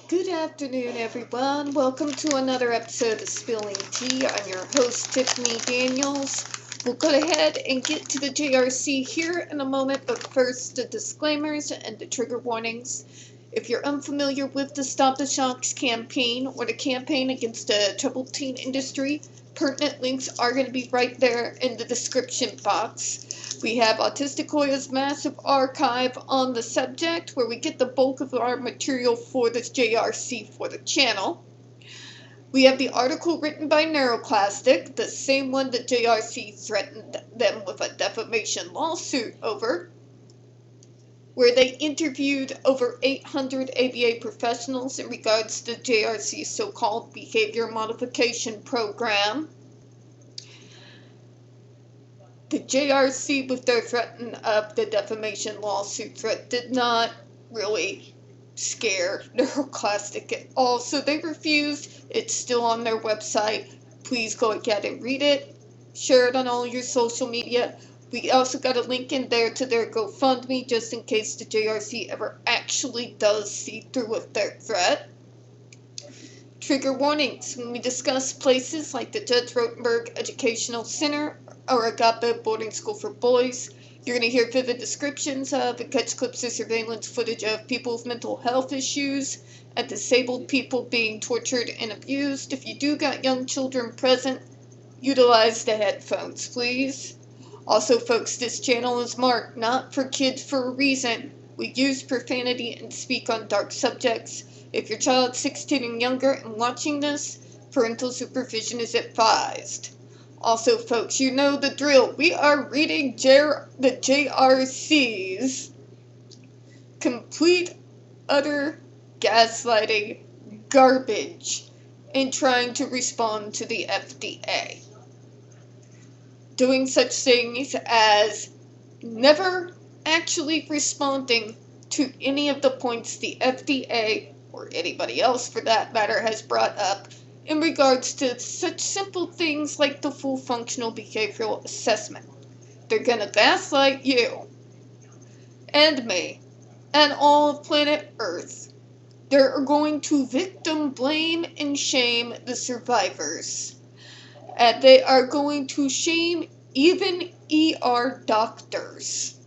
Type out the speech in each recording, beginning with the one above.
Good afternoon, everyone. Welcome to another episode of Spilling Tea. I'm your host, Tiffany Daniels. We'll go ahead and get to the JRC here in a moment, but first, the disclaimers and the trigger warnings. If you're unfamiliar with the Stop the Shocks campaign or the campaign against the troubled teen industry, pertinent links are going to be right there in the description box. We have Autistic Hoya's massive archive on the subject, where we get the bulk of our material for this JRC for the channel. We have the article written by Neuroclastic, the same one that JRC threatened them with a defamation lawsuit over, where they interviewed over 800 ABA professionals in regards to JRC's so-called behavior modification program. The JRC, with their threatening of the defamation lawsuit threat, did not really scare Neuroclastic at all, so they refused. It's still on their website. Please go ahead and read it. Share it on all your social media. We also got a link in there to their GoFundMe, just in case the JRC ever actually does see through with their threat. Trigger warnings. When we discuss places like the Judge Rotenberg Educational Center or Agape Boarding School for Boys, you're going to hear vivid descriptions of and catch clips of surveillance footage of people with mental health issues and disabled people being tortured and abused. If you do got young children present, utilize the headphones, please. Also, folks, this channel is marked not for kids for a reason. We use profanity and speak on dark subjects. If your child's 16 and younger and watching this, parental supervision is advised. Also, folks, you know the drill. We are reading the JRC's complete, utter gaslighting garbage and trying to respond to the FDA. Doing such things as never actually responding to any of the points the FDA, or anybody else for that matter, has brought up in regards to such simple things like the full functional behavioral assessment. They're gonna gaslight you and me and all of planet Earth. They're going to victim blame and shame the survivors. And they are going to shame even ER doctors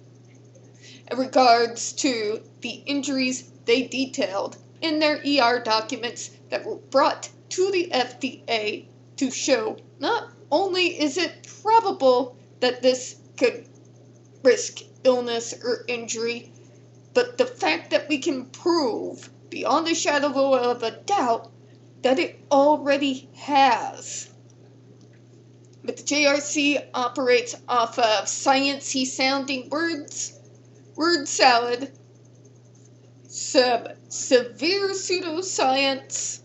in regards to the injuries they detailed in their ER documents that were brought to the FDA to show not only is it probable that this could risk illness or injury, but the fact that we can prove beyond a shadow of a doubt that it already has. But the JRC operates off of sciencey sounding words, word salad, some severe pseudoscience,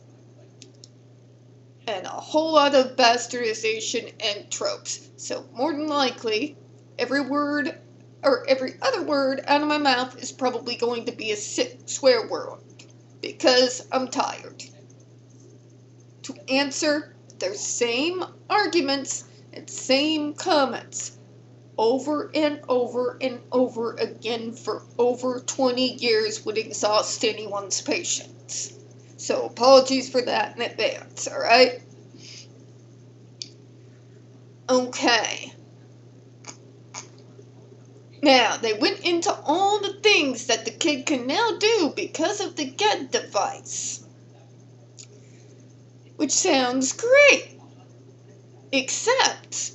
and a whole lot of bastardization and tropes. So more than likely, every word or every other word out of my mouth is probably going to be a sick swear word, because I'm tired. To answer their same arguments and same comments over and over and over again for over 20 years would exhaust anyone's patience. So apologies for that in advance, alright? Okay. Now, they went into all the things that the kid can now do because of the GED device. Which sounds great. Except,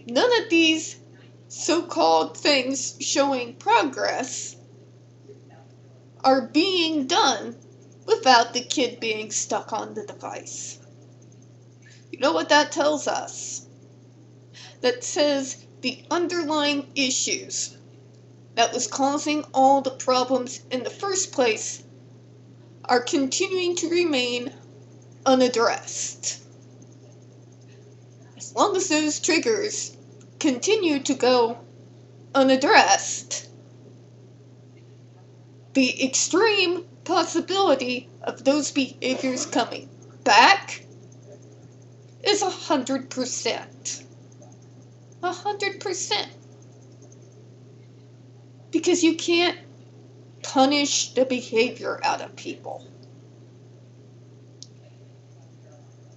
none of these so-called things showing progress are being done without the kid being stuck on the device. You know what that tells us? That says the underlying issues that was causing all the problems in the first place are continuing to remain unaddressed. As long as those triggers continue to go unaddressed, the extreme possibility of those behaviors coming back is 100%. 100%. Because you can't punish the behavior out of people.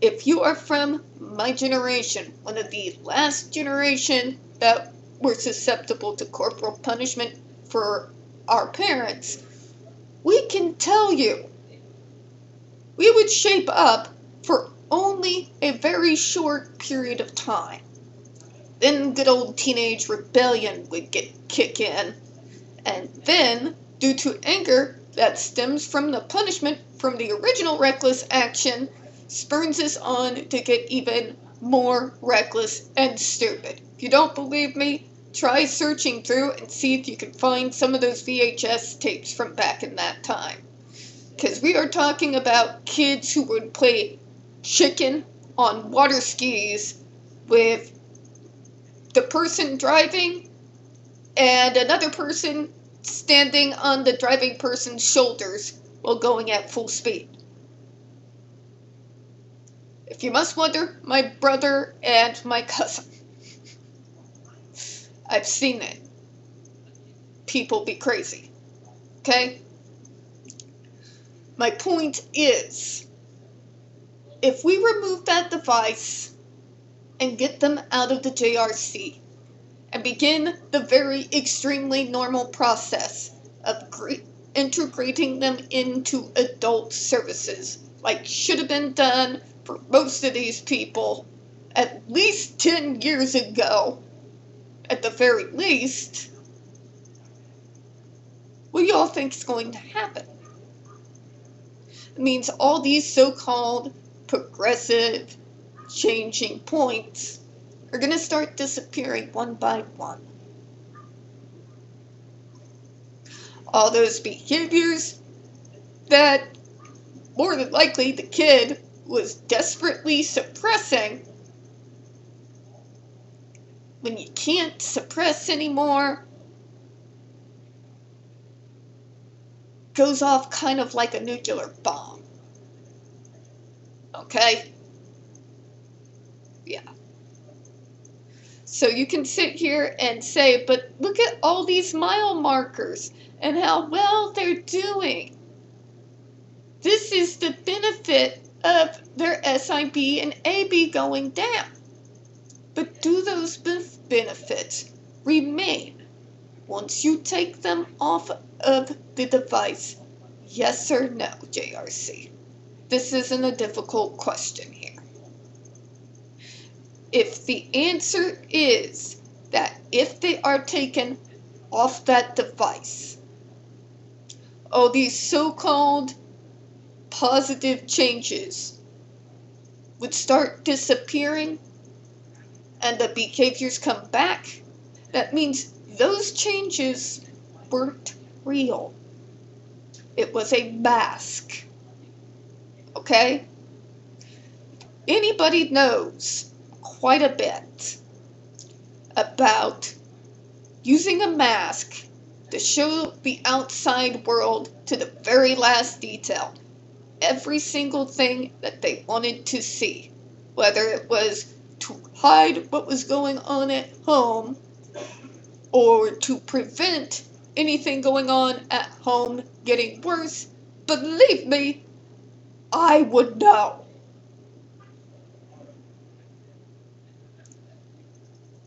If you are from my generation, one of the last generation that were susceptible to corporal punishment for our parents, we can tell you, we would shape up for only a very short period of time. Then good old teenage rebellion would kick in, and then, due to anger that stems from the punishment from the original reckless action, spurns us on to get even more reckless and stupid. If you don't believe me, try searching through and see if you can find some of those VHS tapes from back in that time. Because we are talking about kids who would play chicken on water skis with the person driving and another person standing on the driving person's shoulders while going at full speed. If you must wonder, my brother and my cousin. I've seen it. People be crazy. Okay? My point is, if we remove that device and get them out of the JRC and begin the very extremely normal process of integrating them into adult services, like should have been done for most of these people at least 10 years ago, at the very least, what do y'all think is going to happen? It means all these so-called progressive changing points are going to start disappearing one by one. All those behaviors that more than likely the kid was desperately suppressing, when you can't suppress anymore, goes off kind of like a nuclear bomb. Okay? Yeah. So you can sit here and say, but look at all these mile markers and how well they're doing. This is the benefit of their SIB and AB going down. But do those benefits remain once you take them off of the device? Yes or no, JRC? This isn't a difficult question here. If the answer is that if they are taken off that device, oh, these so-called positive changes would start disappearing and the behaviors come back, that means those changes weren't real. It was a mask. Okay? Anybody knows quite a bit about using a mask to show the outside world to the very last detail every single thing that they wanted to see, whether it was to hide what was going on at home or to prevent anything going on at home getting worse. Believe me, I would know.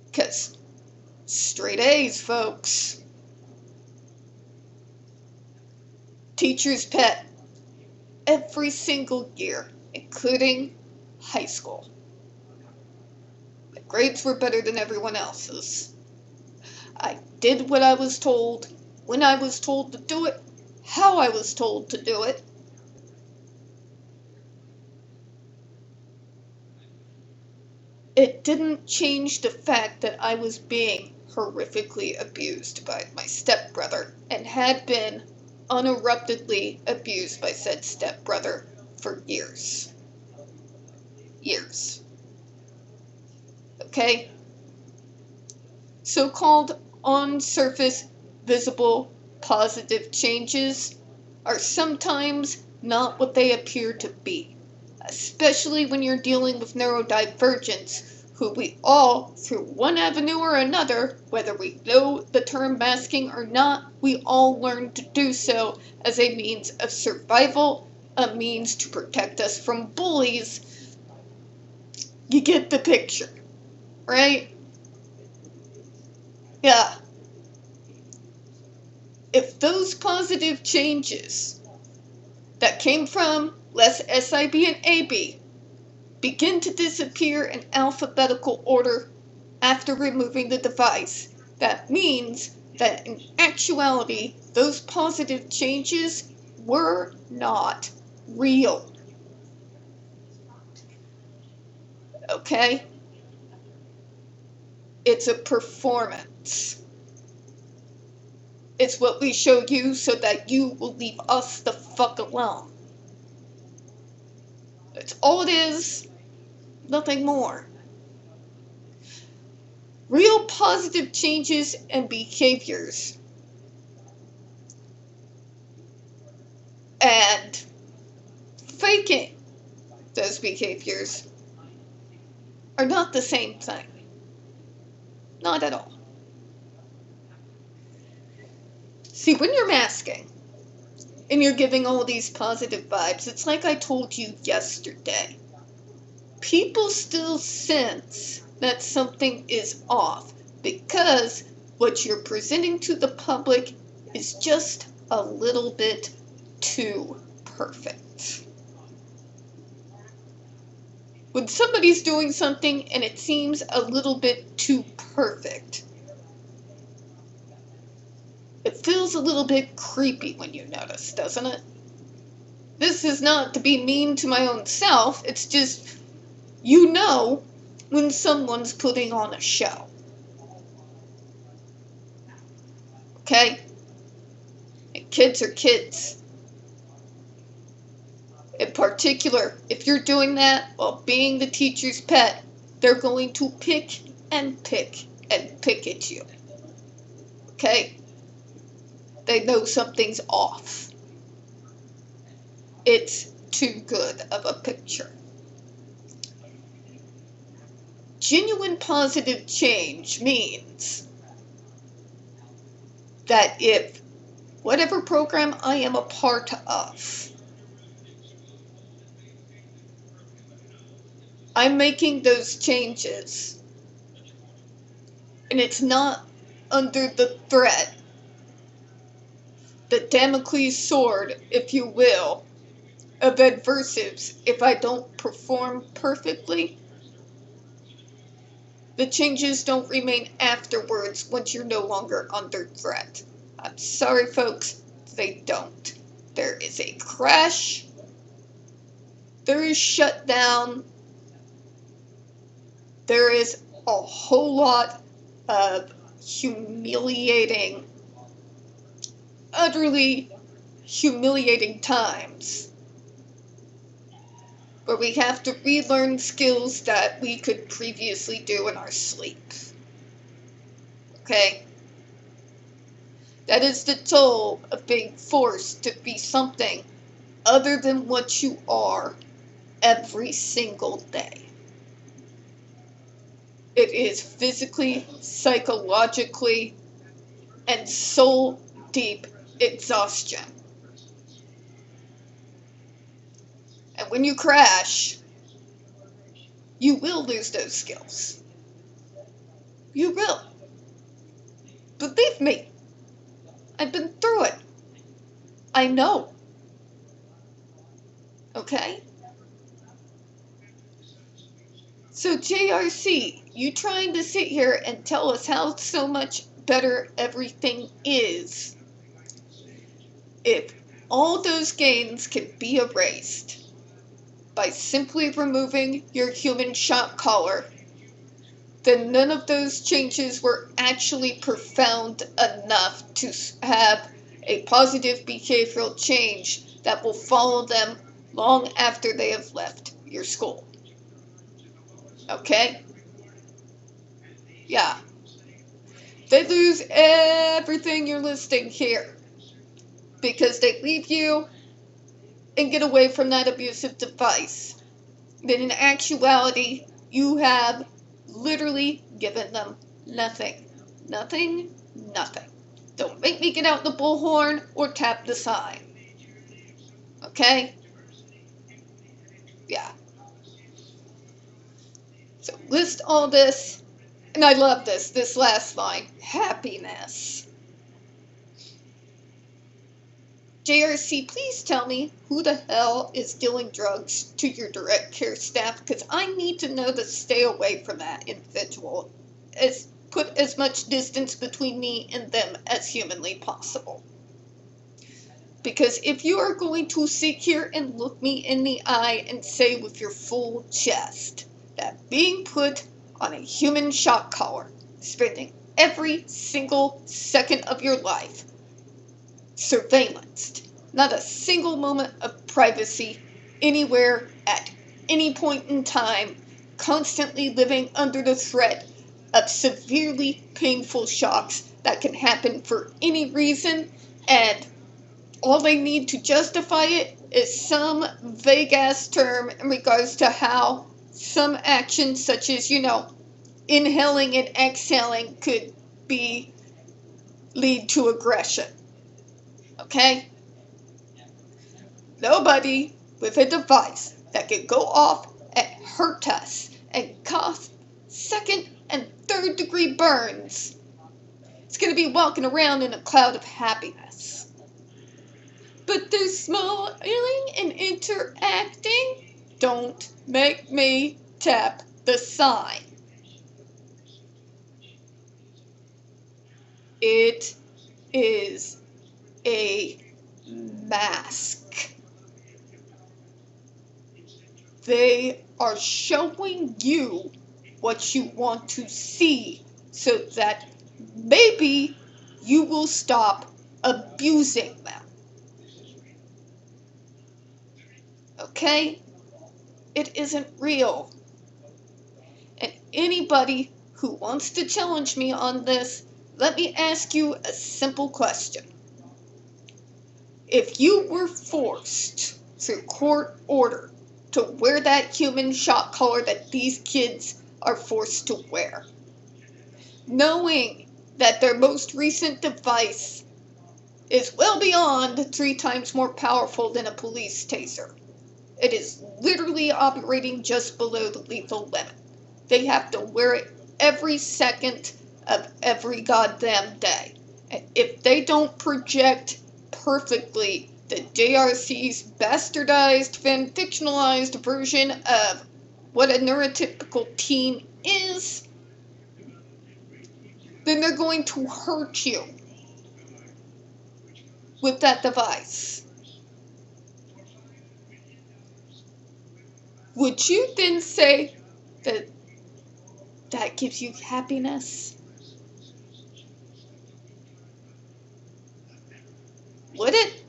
Because straight A's, folks. Teacher's pet. Every single year, including high school. My grades were better than everyone else's. I did what I was told, when I was told to do it, how I was told to do it. It didn't change the fact that I was being horrifically abused by my stepbrother and had been uninterruptedly abused by said stepbrother for years. Years. Okay? So-called on-surface visible positive changes are sometimes not what they appear to be, especially when you're dealing with neurodivergents, who we all, through one avenue or another, whether we know the term masking or not, we all learn to do so as a means of survival, a means to protect us from bullies, You get the picture, right? Yeah. If those positive changes that came from less SIB and AB begin to disappear in alphabetical order after removing the device, that means that in actuality, those positive changes were not real. Okay? It's a performance. It's what we show you so that you will leave us the fuck alone. That's all it is, nothing more. Real positive changes and behaviors and faking those behaviors are not the same thing. Not at all. See, when you're masking and you're giving all these positive vibes, it's like I told you yesterday. People still sense that something is off because what you're presenting to the public is just a little bit too perfect. When somebody's doing something and it seems a little bit too perfect, it feels a little bit creepy when you notice, doesn't it? This is not to be mean to my own self, it's just, you know when someone's putting on a show. Okay? And kids are kids. In particular, if you're doing that while being the teacher's pet, they're going to pick and pick and pick at you. Okay? They know something's off. It's too good of a picture. Genuine positive change means that if whatever program I am a part of, I'm making those changes, and it's not under the threat, the Damocles sword, if you will, of Aversives if I don't perform perfectly, the changes don't remain afterwards once you're no longer under threat. I'm sorry, folks, they don't. There is a crash, there is shutdown, there is a whole lot of humiliating, utterly humiliating times where we have to relearn skills that we could previously do in our sleep. Okay? That is the toll of being forced to be something other than what you are every single day. It is physically, psychologically, and soul deep exhaustion. And when you crash, you will lose those skills. You will. Believe me, I've been through it. I know. Okay? So JRC, you trying to sit here and tell us how so much better everything is if all those gains can be erased by simply removing your human shock collar, then none of those changes were actually profound enough to have a positive behavioral change that will follow them long after they have left your school. Okay? Yeah. They lose everything you're listing here because they leave you and get away from that abusive device. Then in actuality, you have literally given them nothing. Nothing, nothing. Don't make me get out the bullhorn or tap the sign. Okay? Yeah. So list all this, and I love this last line, happiness. JRC, please tell me who the hell is dealing drugs to your direct care staff, because I need to know to stay away from that individual. Put as much distance between me and them as humanly possible. Because if you are going to sit here and look me in the eye and say with your full chest that being put on a human shock collar, spending every single second of your life surveillanced, not a single moment of privacy anywhere at any point in time, constantly living under the threat of severely painful shocks that can happen for any reason, and all they need to justify it is some vague-ass term in regards to how some action such as, inhaling and exhaling could lead to aggression. Okay? Nobody with a device that could go off and hurt us and cause second and third degree burns is going to be walking around in a cloud of happiness. But they're smiling and interacting. Don't make me tap the sign. It is a mask. They are showing you what you want to see so that maybe you will stop abusing them. Okay? It isn't real. And anybody who wants to challenge me on this, let me ask you a simple question. If you were forced through court order to wear that human shock collar that these kids are forced to wear, knowing that their most recent device is well beyond 3 times more powerful than a police taser, it is literally operating just below the lethal limit. They have to wear it every second of every goddamn day. And if they don't project perfectly the JRC's bastardized, fictionalized version of what a neurotypical teen is, then they're going to hurt you with that device. Would you then say that that gives you happiness? Would it?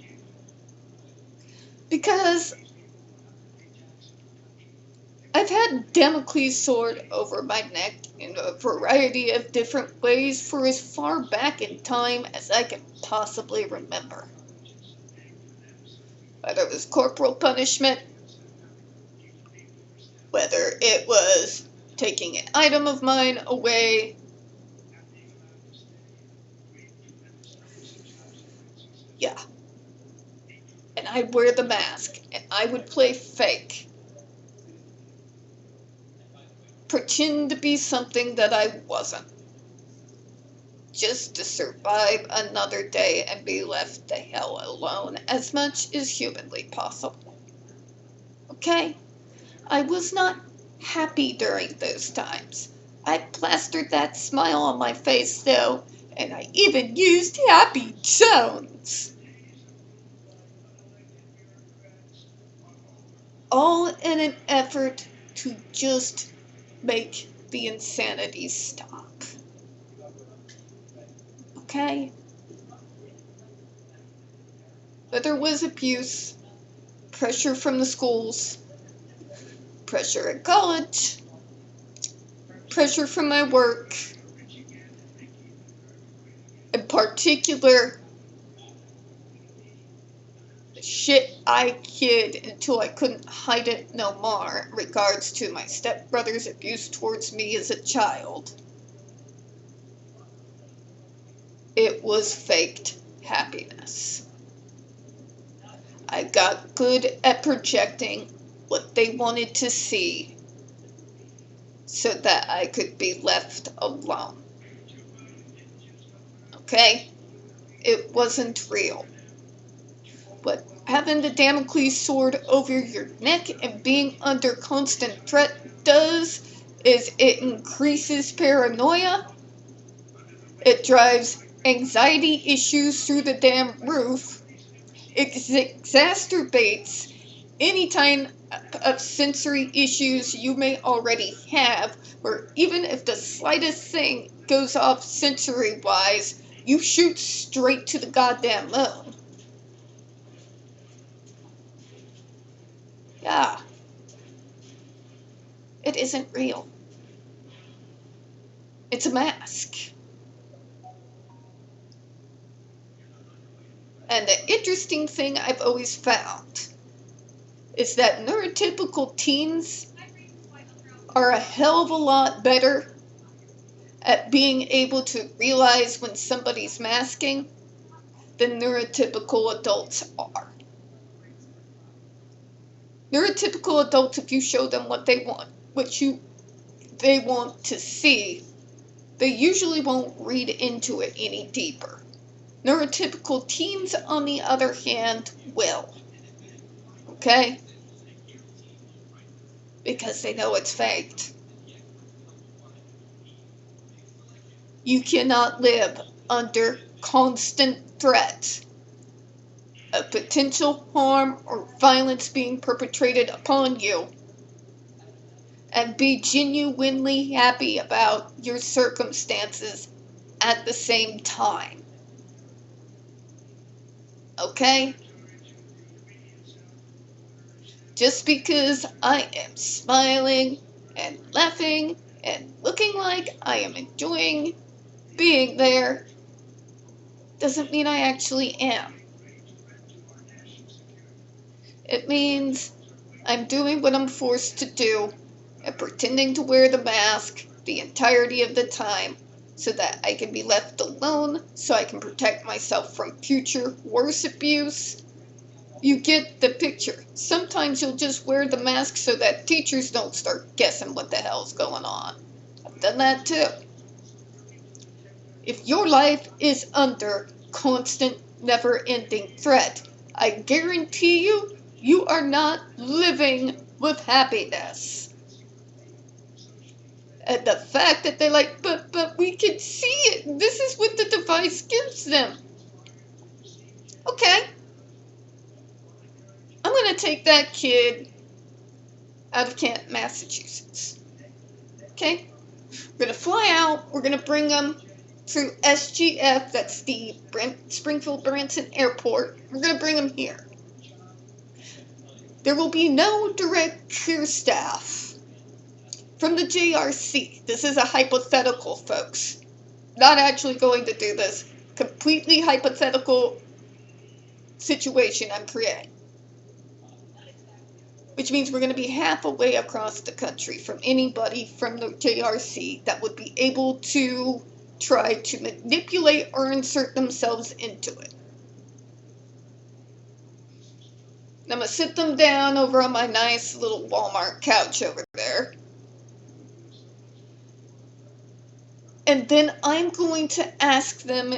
Because I've had Damocles' sword over my neck in a variety of different ways for as far back in time as I can possibly remember. Whether it was corporal punishment, whether it was taking an item of mine away, yeah. And I'd wear the mask, and I would play fake. Pretend to be something that I wasn't. Just to survive another day and be left the hell alone as much as humanly possible. Okay? I was not happy during those times. I plastered that smile on my face though, and I even used happy tones. All in an effort to just make the insanity stop. Okay? But there was abuse, pressure from the schools, pressure at college, pressure from my work, in particular, the shit I hid until I couldn't hide it no more in regards to my stepbrother's abuse towards me as a child. It was faked happiness. I got good at projecting what they wanted to see so that I could be left alone. Okay? It wasn't real. What having the Damocles sword over your neck and being under constant threat does is it increases paranoia, it drives anxiety issues through the damn roof, it exacerbates any kind of sensory issues you may already have, or even if the slightest thing goes off sensory-wise, you shoot straight to the goddamn moon. Yeah. It isn't real. It's a mask. And the interesting thing I've always found is that neurotypical teens are a hell of a lot better at being able to realize when somebody's masking than neurotypical adults are. Neurotypical adults, if you show them what they want, they want to see, they usually won't read into it any deeper. Neurotypical teens, on the other hand, will. Okay? Because they know it's faked. You cannot live under constant threat of potential harm or violence being perpetrated upon you and be genuinely happy about your circumstances at the same time. Okay? Just because I am smiling and laughing and looking like I am enjoying being there doesn't mean I actually am. It means I'm doing what I'm forced to do and pretending to wear the mask the entirety of the time so that I can be left alone, so I can protect myself from future worse abuse. You get the picture. Sometimes you'll just wear the mask so that teachers don't start guessing what the hell's going on. I've done that too. If your life is under constant, never-ending threat, I guarantee you, you are not living with happiness. And the fact that they're like, but we can see it. This is what the device gives them. Okay. I'm going to take that kid out of Canton, Massachusetts. Okay? We're going to fly out. We're going to bring them through SGF, that's the Springfield Branson Airport. We're going to bring them here. There will be no direct care staff from the JRC. This is a hypothetical, folks. Not actually going to do this. Completely hypothetical situation I'm creating. Which means we're going to be half a way across the country from anybody from the JRC that would be able to try to manipulate or insert themselves into it. I'm going to sit them down over on my nice little Walmart couch over there. And then I'm going to ask them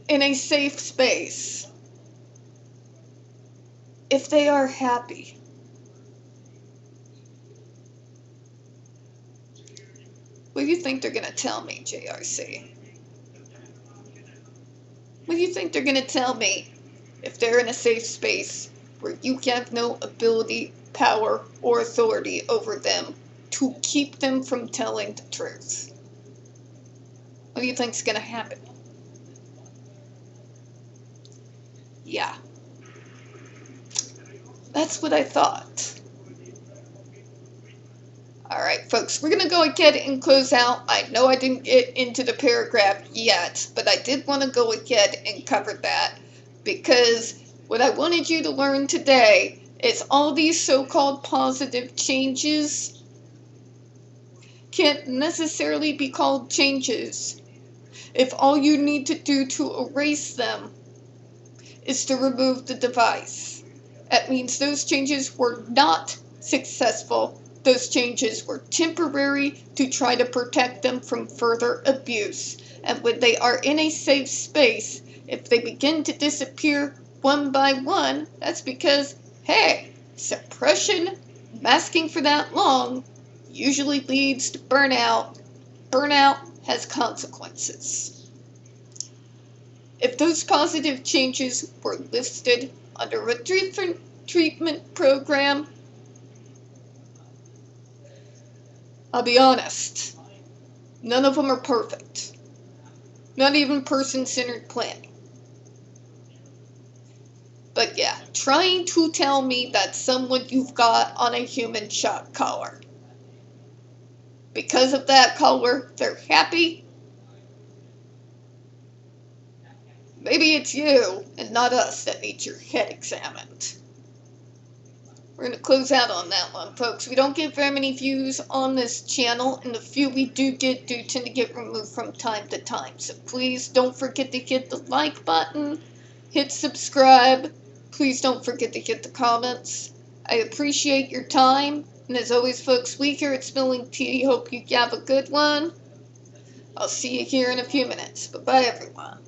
in a safe space if they are happy. What do you think they're going to tell me, JRC? What do you think they're going to tell me if they're in a safe space where you have no ability, power, or authority over them to keep them from telling the truth? What do you think's going to happen? Yeah. That's what I thought. Alright, folks, we're going to go ahead and close out. I know I didn't get into the paragraph yet, but I did want to go ahead and cover that because what I wanted you to learn today is all these so-called positive changes can't necessarily be called changes if all you need to do to erase them is to remove the device. That means those changes were not successful Those changes were temporary to try to protect them from further abuse. And when they are in a safe space, if they begin to disappear one by one, that's because, hey, suppression, masking for that long, usually leads to burnout. Burnout has consequences. If those positive changes were listed under a different treatment program, I'll be honest, none of them are perfect. Not even person-centered planning. But yeah, trying to tell me that someone you've got on a human shock collar, because of that collar, they're happy. Maybe it's you and not us that needs your head examined. We're going to close out on that one, folks. We don't get very many views on this channel, and the few we do tend to get removed from time to time. So please don't forget to hit the like button, hit subscribe. Please don't forget to hit the comments. I appreciate your time. And as always, folks, we here at Spilling Tea hope you have a good one. I'll see you here in a few minutes. Bye-bye, everyone.